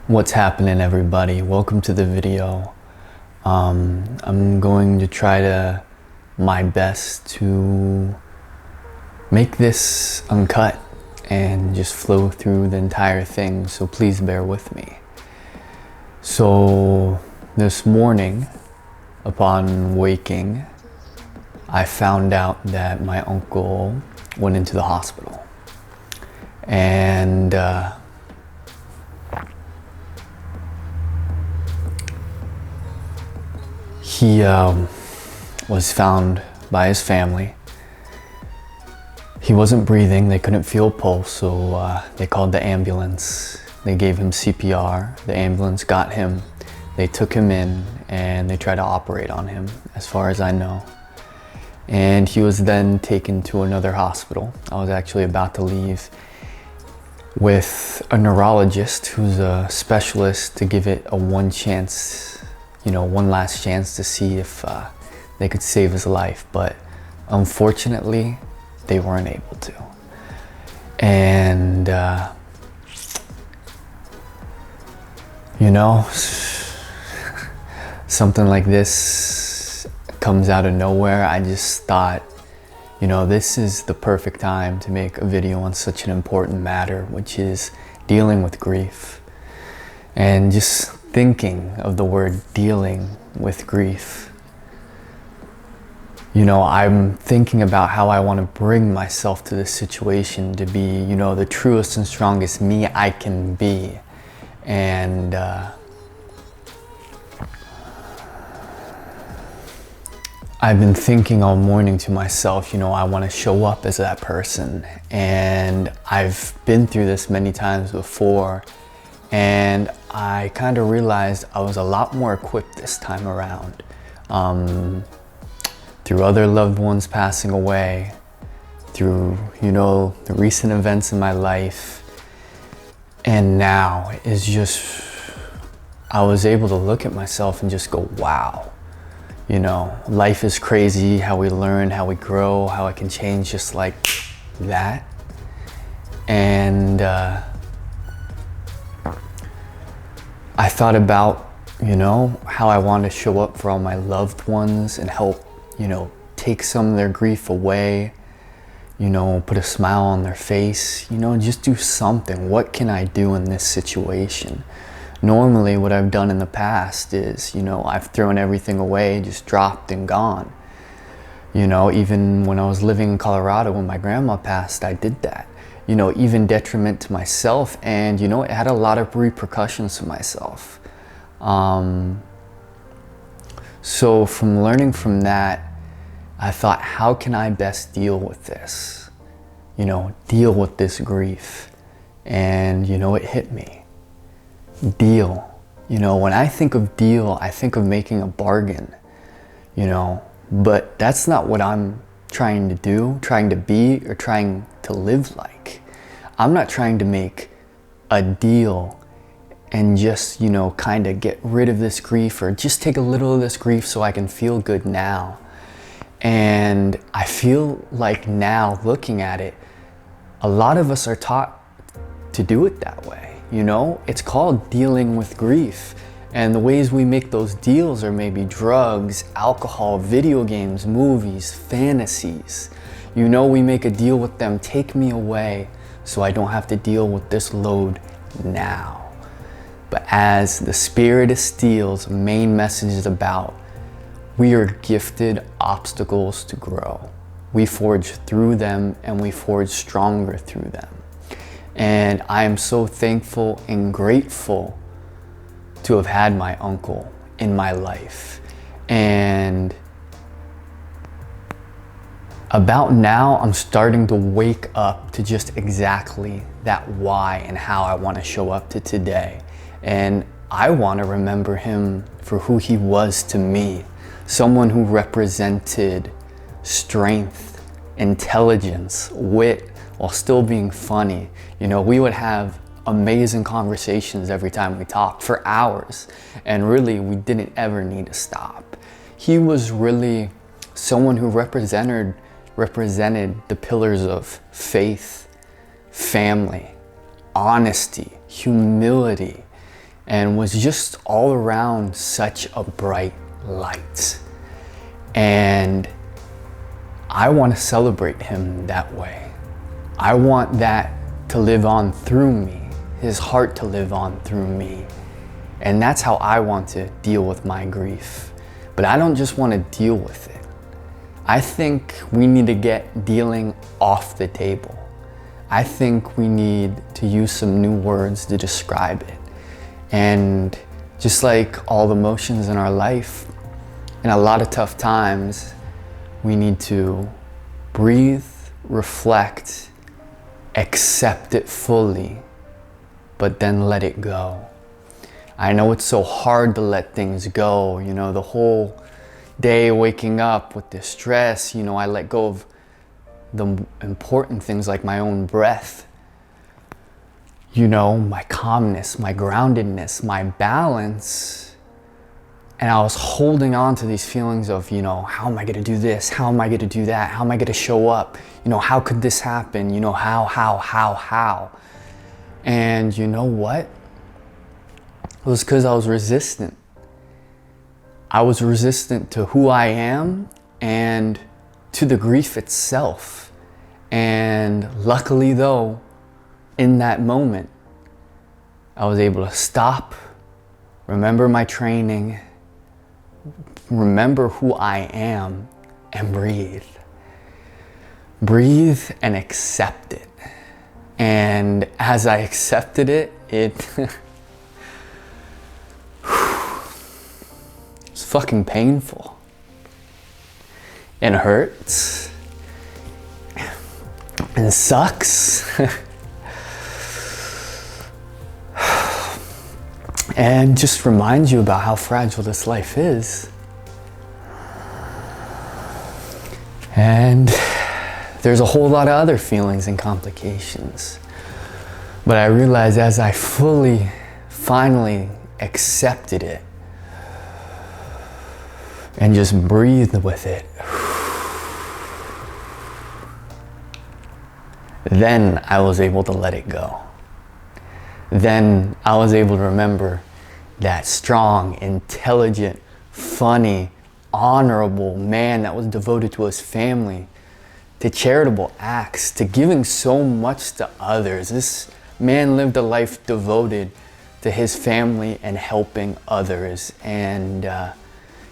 What's happening, everybody? Welcome to the video. I'm going to try my best to make this uncut and just flow through the entire thing, so please bear with me. So this morning, upon waking, I found out that my uncle went into the hospital, and he was found by his family. He wasn't breathing, they couldn't feel a pulse, so they called the ambulance. They gave him CPR, the ambulance got him, they took him in, and they tried to operate on him, as far as I know. And he was then taken to another hospital. I was actually about to leave with a neurologist who's a specialist to give it one last chance to see if they could save his life, but unfortunately they weren't able to. And something like this comes out of nowhere. I just thought, this is the perfect time to make a video on such an important matter, which is dealing with grief. And just thinking of the word dealing with grief, I'm thinking about how I want to bring myself to this situation to be, the truest and strongest me I can be. And I've been thinking all morning to myself, I want to show up as that person. And I've been through this many times before, and I kind of realized I was a lot more equipped this time around. Through other loved ones passing away, through, the recent events in my life. And now is just, I was able to look at myself and just go, wow. Life is crazy, how we learn, how we grow, how it can change just like that. And I thought about, how I want to show up for all my loved ones and help, take some of their grief away, put a smile on their face, just do something. What can I do in this situation? Normally what I've done in the past is, I've thrown everything away, just dropped and gone. Even when I was living in Colorado when my grandma passed, I did that. Even detriment to myself, and it had a lot of repercussions to myself. So from learning from that, I thought, how can I best deal with this? Deal with this grief. And it hit me. Deal. When I think of deal, I think of making a bargain, but that's not what I'm trying to do, trying to be, or trying to live like. I'm not trying to make a deal and just, kind of get rid of this grief, or just take a little of this grief so I can feel good now. And I feel like now, looking at it, a lot of us are taught to do it that way. It's called dealing with grief. And the ways we make those deals are maybe drugs, alcohol, video games, movies, fantasies. We make a deal with them, take me away so I don't have to deal with this load now. But as the SpiritOfSteel's main message is about, we are gifted obstacles to grow. We forge through them, and we forge stronger through them. And I am so thankful and grateful to have had my uncle in my life. And about now, I'm starting to wake up to just exactly that why and how I want to show up to today. And I want to remember him for who he was to me. Someone who represented strength, intelligence, wit, while still being funny. We would have amazing conversations every time we talked for hours, and really we didn't ever need to stop. He was really someone who represented the pillars of faith, family, honesty, humility, and was just all around such a bright light. And I want to celebrate him that way. I want that to live on through me, his heart to live on through me. And that's how I want to deal with my grief. But I don't just want to deal with it. I think we need to get dealing off the table. I think we need to use some new words to describe it. And just like all the emotions in our life, in a lot of tough times, we need to breathe, reflect, accept it fully, but then let it go. I know it's so hard to let things go, you know, the whole day waking up with this stress, you know, I let go of the important things like my own breath, you know, my calmness, my groundedness, my balance. And I was holding on to these feelings of, you know, how am I gonna do this? How am I gonna do that? How am I gonna show up? You know, how could this happen? You know, how? And you know what? It was because I was resistant. I was resistant to who I am and to the grief itself. And luckily though, in that moment, I was able to stop, remember my training, remember who I am, and breathe. Breathe and accept it. And as I accepted it, it's fucking painful. It hurts. And sucks. And just reminds you about how fragile this life is. And there's a whole lot of other feelings and complications. But I realized as I finally accepted it and just breathed with it, then I was able to let it go. Then I was able to remember that strong, intelligent, funny, honorable man that was devoted to his family, to charitable acts, to giving so much to others. This man lived a life devoted to his family and helping others. And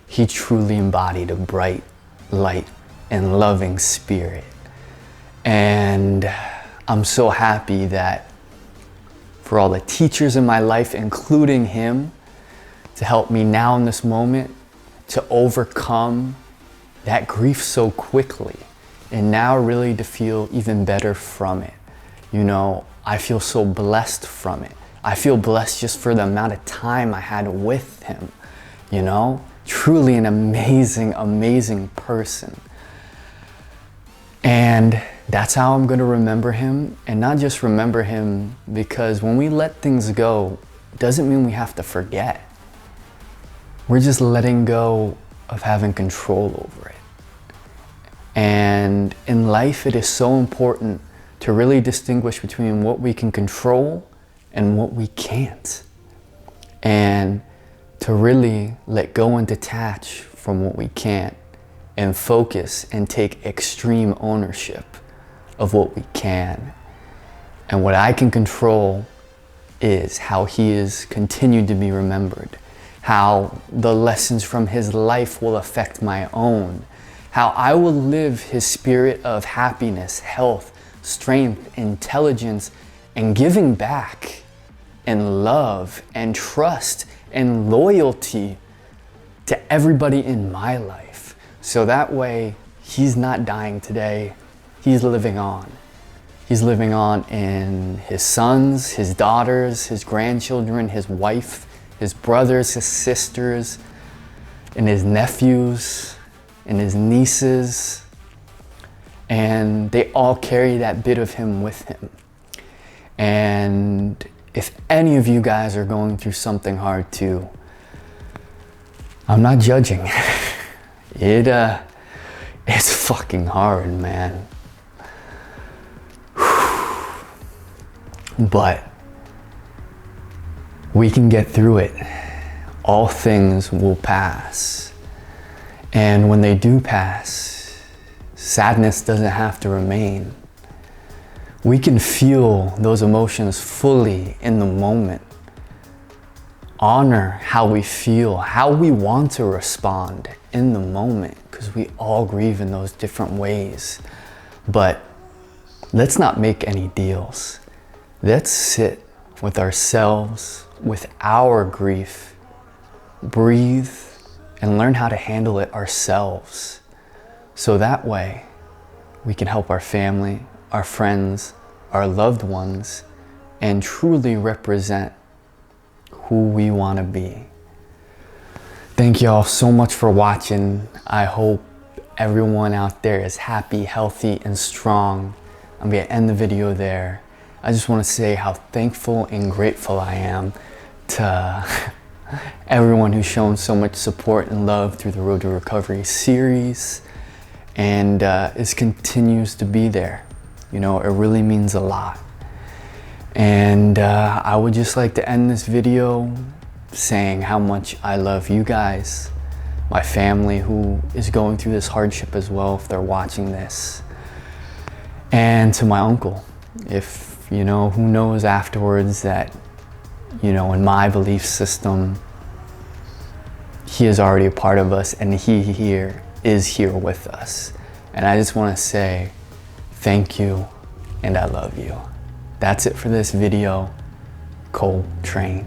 he truly embodied a bright light and loving spirit. And I'm so happy that for all the teachers in my life, including him, to help me now in this moment to overcome that grief so quickly, and now really to feel even better from it. You know, I feel so blessed from it. I feel blessed just for the amount of time I had with him, you know? Truly an amazing, amazing person. And that's how I'm gonna remember him, and not just remember him, because when we let things go, doesn't mean we have to forget. We're just letting go of having control over it. And in life, it is so important to really distinguish between what we can control and what we can't. And to really let go and detach from what we can't, and focus and take extreme ownership of what we can. And what I can control is how he is continued to be remembered, how the lessons from his life will affect my own, how I will live his spirit of happiness, health, strength, intelligence, and giving back, and love, and trust, and loyalty to everybody in my life. So that way, he's not dying today, he's living on. He's living on in his sons, his daughters, his grandchildren, his wife, his brothers, his sisters, and his nephews, and his nieces. And they all carry that bit of him with him. And if any of you guys are going through something hard too, I'm not judging. It's fucking hard, man. But We can get through it. All things will pass. And when they do pass, sadness doesn't have to remain. We can feel those emotions fully in the moment. Honor how we feel, how we want to respond in the moment, because we all grieve in those different ways. But let's not make any deals. Let's sit with ourselves, with our grief, breathe, and learn how to handle it ourselves. So that way, we can help our family, our friends, our loved ones, and truly represent who we want to be. Thank you all so much for watching. I hope everyone out there is happy, healthy, and strong. I'm going to end the video there. I just want to say how thankful and grateful I am to everyone who's shown so much support and love through the Road to Recovery series, and it continues to be there. You know, it really means a lot. And I would just like to end this video saying how much I love you guys, my family who is going through this hardship as well if they're watching this, and to my uncle. If, you know, who knows afterwards that, you know, in my belief system, he is already a part of us and he is here with us. And I just want to say thank you and I love you. That's it for this video. Coltrane.